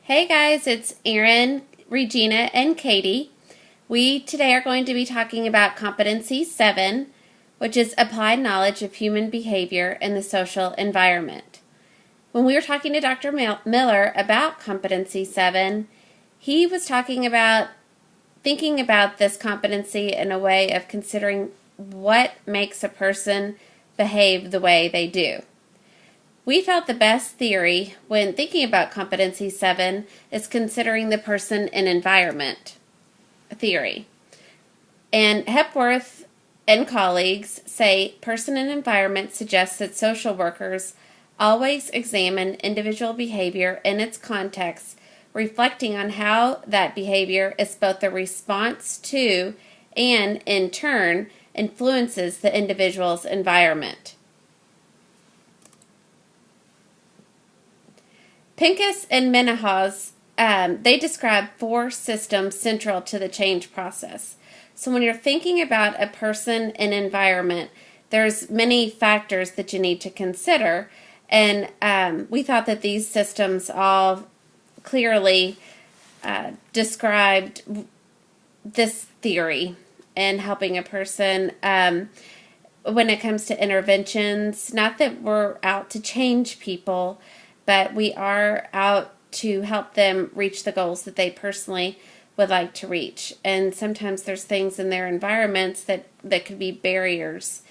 Hey guys, it's Erin, Regina, and Katie. We today are going to be talking about Competency 7, which is applied knowledge of human behavior in the social environment. When we were talking to Dr. Miller about Competency 7, he was talking about thinking about this competency in a way of considering what makes a person behave the way they do. We felt the best theory when thinking about Competency 7 is considering the person and environment theory. And Hepworth and colleagues say person and environment suggests that social workers always examine individual behavior in its context, reflecting on how that behavior is both a response to and, in turn, influences the individual's environment. Pincus and Menehaz, they describe 4 systems central to the change process. So when you're thinking about a person and environment, there's many factors that you need to consider, and we thought that these systems all clearly described this theory in helping a person when it comes to interventions. Not that we're out to change people, but we are out to help them reach the goals that they personally would like to reach. And sometimes there's things in their environments that could be barriers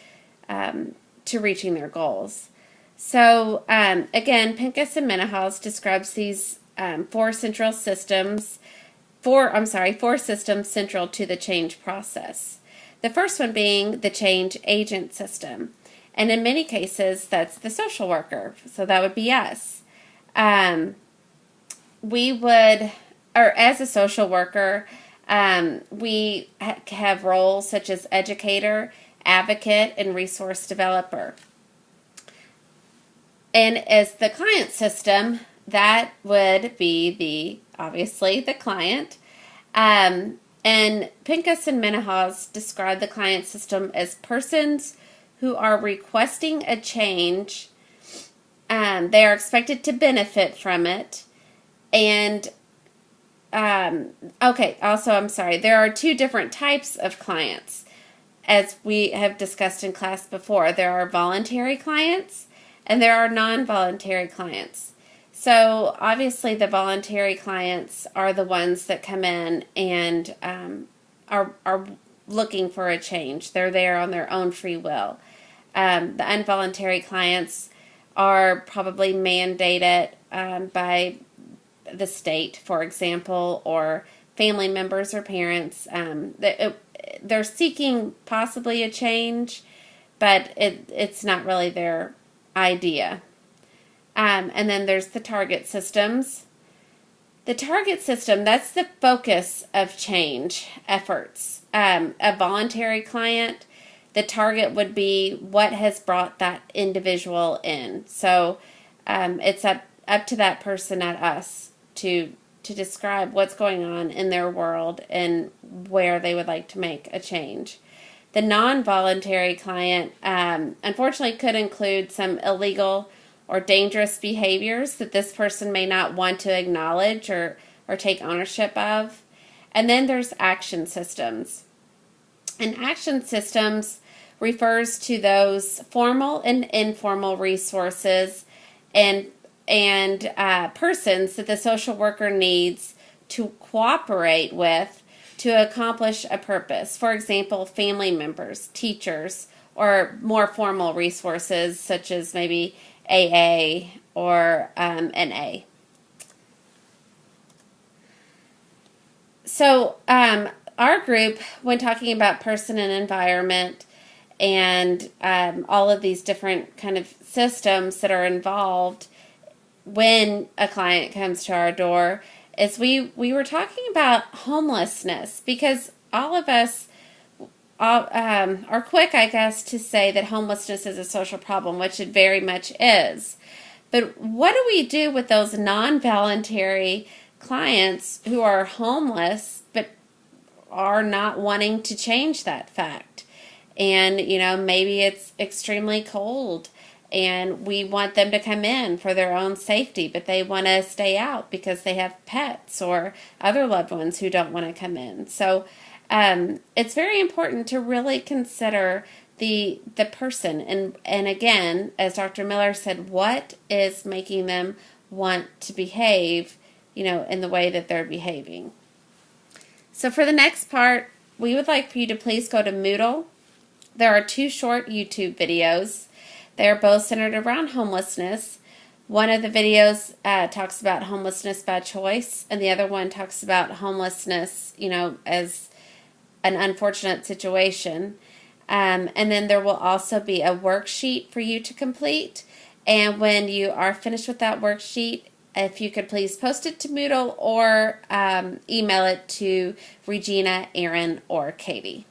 to reaching their goals. So again, Pincus and Menehaz describes these 4 systems central to the change process. The first one being the change agent system. And in many cases, that's the social worker. So that would be us. We would, or as a social worker, we have roles such as educator, advocate, and resource developer. And as the client system, that would be obviously the client. And Pincus and Menehaz describe the client system as persons who are requesting a change. They are expected to benefit from it. And, also, I'm sorry, there are 2 different types of clients. As we have discussed in class before, there are voluntary clients and there are non-voluntary clients. So, obviously, the voluntary clients are the ones that come in and are looking for a change. They're there on their own free will. The involuntary clients are probably mandated by the state, for example, or family members or parents. They're seeking possibly a change, but it's not really their idea. And then there's the target systems. The target system, that's the focus of change efforts. A voluntary client, the target would be what has brought that individual in. So it's up to that person, not us, to describe what's going on in their world and where they would like to make a change. The non-voluntary client, unfortunately, could include some illegal or dangerous behaviors that this person may not want to acknowledge or take ownership of. And then there's action systems. And action systems refers to those formal and informal resources and persons that the social worker needs to cooperate with to accomplish a purpose. For example, family members, teachers, or more formal resources such as maybe AA or NA. So our group, when talking about person and environment and all of these different kind of systems that are involved when a client comes to our door, is we were talking about homelessness, because all of us are quick, I guess, to say that homelessness is a social problem, which it very much is. But what do we do with those non-voluntary clients who are homeless but are not wanting to change that fact? And, maybe it's extremely cold and we want them to come in for their own safety, but they want to stay out because they have pets or other loved ones who don't want to come in. So it's very important to really consider the person, and again, as Dr. Miller said, what is making them want to behave, in the way that they're behaving. So for the next part, we would like for you to please go to Moodle. There are 2 short YouTube videos. They are both centered around homelessness. One of the videos talks about homelessness by choice, and the other one talks about homelessness, as an unfortunate situation. And then there will also be a worksheet for you to complete. And when you are finished with that worksheet, if you could please post it to Moodle or email it to Regina, Aaron, or Katie.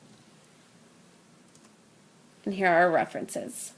And here are our references.